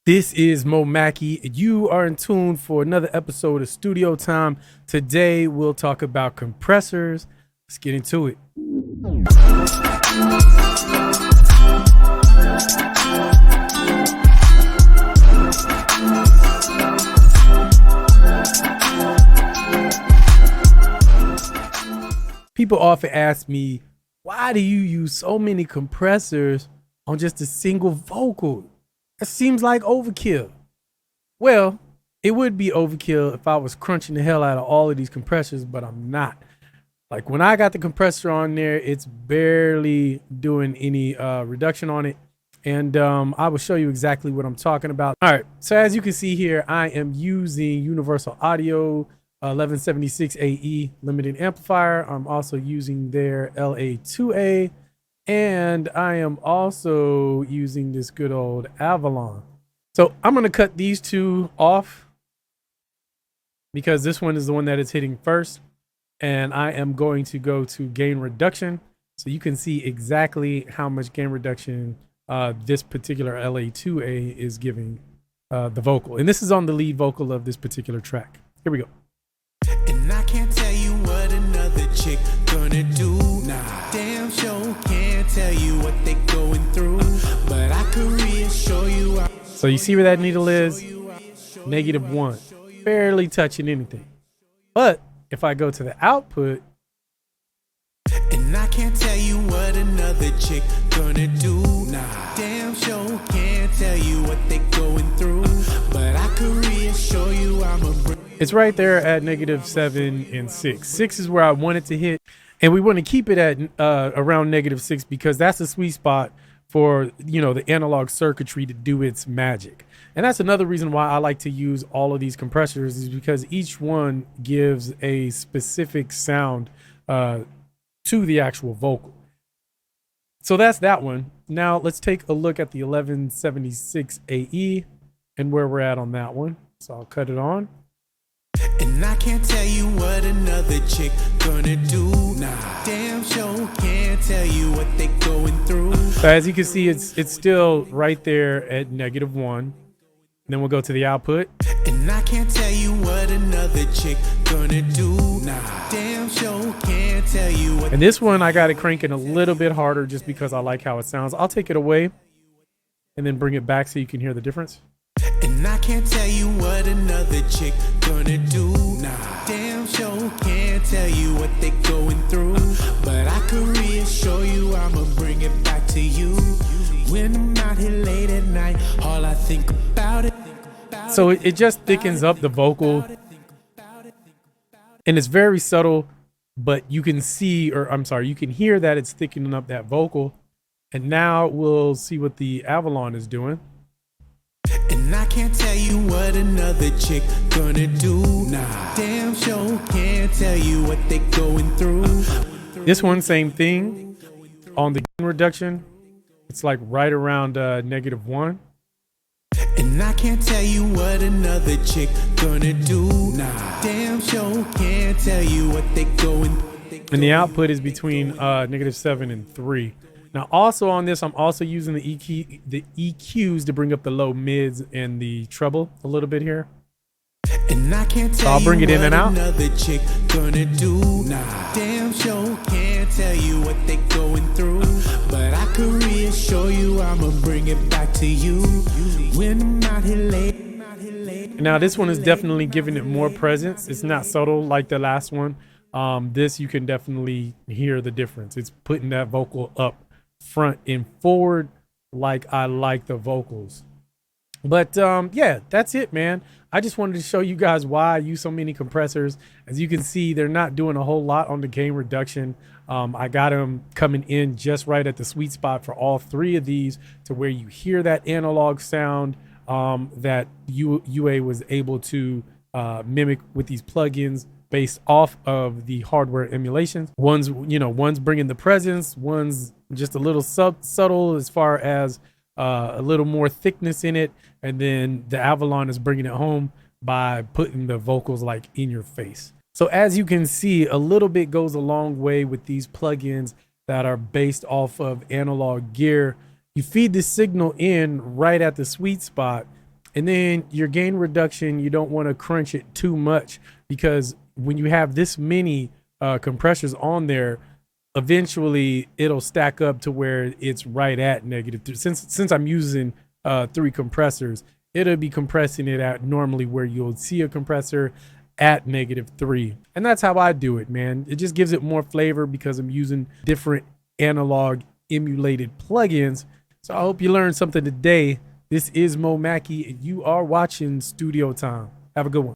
This is MoMakki. You are in tune for another episode of Studio Time. Today we'll talk about compressors. Let's get into it. People often ask me, why do you use so many compressors on just a single vocal? That seems like overkill. Well, it would be overkill if I was crunching the hell out of all of these compressors, but I'm not. Like when I got the compressor on there, it's barely doing any reduction on it. And I will show you exactly what I'm talking about. All right, so as you can see here, I am using Universal Audio 1176 AE limited amplifier. I'm also using their LA2A. And I am also using this good old Avalon. So I'm going to cut these two off because this one is the one that is hitting first. And I am going to go to gain reduction so you can see exactly how much gain reduction this particular LA2A is giving the vocal. And this is on the lead vocal of this particular track. Here we go. And I can't tell you what another chick gonna do. Nah, damn sure can't tell you what they going through. But I could reassure you. So you see where that needle is? -1. Barely touching anything. But if I go to the output, and I can't tell you what another chick gonna do. Nah, damn sure can't tell you what they going through. But I could reassure you it's right there at -7 and 6. 6 is where I want it to hit. And we want to keep it at around -6 because that's the sweet spot for, the analog circuitry to do its magic. And that's another reason why I like to use all of these compressors, is because each one gives a specific sound to the actual vocal. So that's that one. Now let's take a look at the 1176 AE and where we're at on that one. So I'll cut it on. And I can't tell you what another chick gonna do. Nah, damn sure can't tell you what they going through. So as you can see, it's still right there at -1. And then we'll go to the output. And I can't tell you what another chick gonna do. Nah, damn sure can't tell you what. And this one I got it cranking a little bit harder just because I like how it sounds. I'll take it away and then bring it back so you can hear the difference. And I can't tell you what another chick gonna do. Nah, damn sure can't tell you what they going through. But I could reassure you I'ma bring it back to you. When I'm out here late at night, all I think about it. So it just thickens up the vocal. And it's very subtle, but you can see, or I'm sorry, you can hear that it's thickening up that vocal. And now we'll see what the Avalon is doing. And I can't tell you what another chick gonna do. Nah, damn sure can't tell you what they going through. This one, same thing. On the gain reduction, it's like right around -1. And I can't tell you what another chick gonna do. Nah, damn sure can't tell you what they going through. And the output is between -7 and 3. Now, also on this, I'm also using the EQs to bring up the low mids and the treble a little bit here. And I can't tell so I'll bring it in and out. Another chick gonna do. Nah, damn sure can't tell you what they going through. But I could reassure you I'ma bring it back to you. When I'm out here late. Now, this one is definitely giving it more presence. It's not subtle like the last one. This you can definitely hear the difference. It's putting that vocal up front and forward like I like the vocals. But yeah, that's it, man. I just wanted to show you guys why I use so many compressors. As you can see, they're not doing a whole lot on the gain reduction. I got them coming in just right at the sweet spot for all three of these, to where you hear that analog sound that UA was able to mimic with these plugins based off of the hardware emulations. One's bringing the presence, one's just a little subtle as far as a little more thickness in it, and then the Avalon is bringing it home by putting the vocals like in your face. So as you can see, a little bit goes a long way with these plugins that are based off of analog gear. You feed the signal in right at the sweet spot, And then your gain reduction, you don't want to crunch it too much, because when you have this many compressors on there, eventually it'll stack up to where it's right at -3. Since I'm using 3 compressors, it'll be compressing it at normally where you'll see a compressor at -3. And that's how I do it, man. It just gives it more flavor because I'm using different analog emulated plugins. So I hope you learned something today. This is MoMakki, and you are watching Studio Time. Have a good one.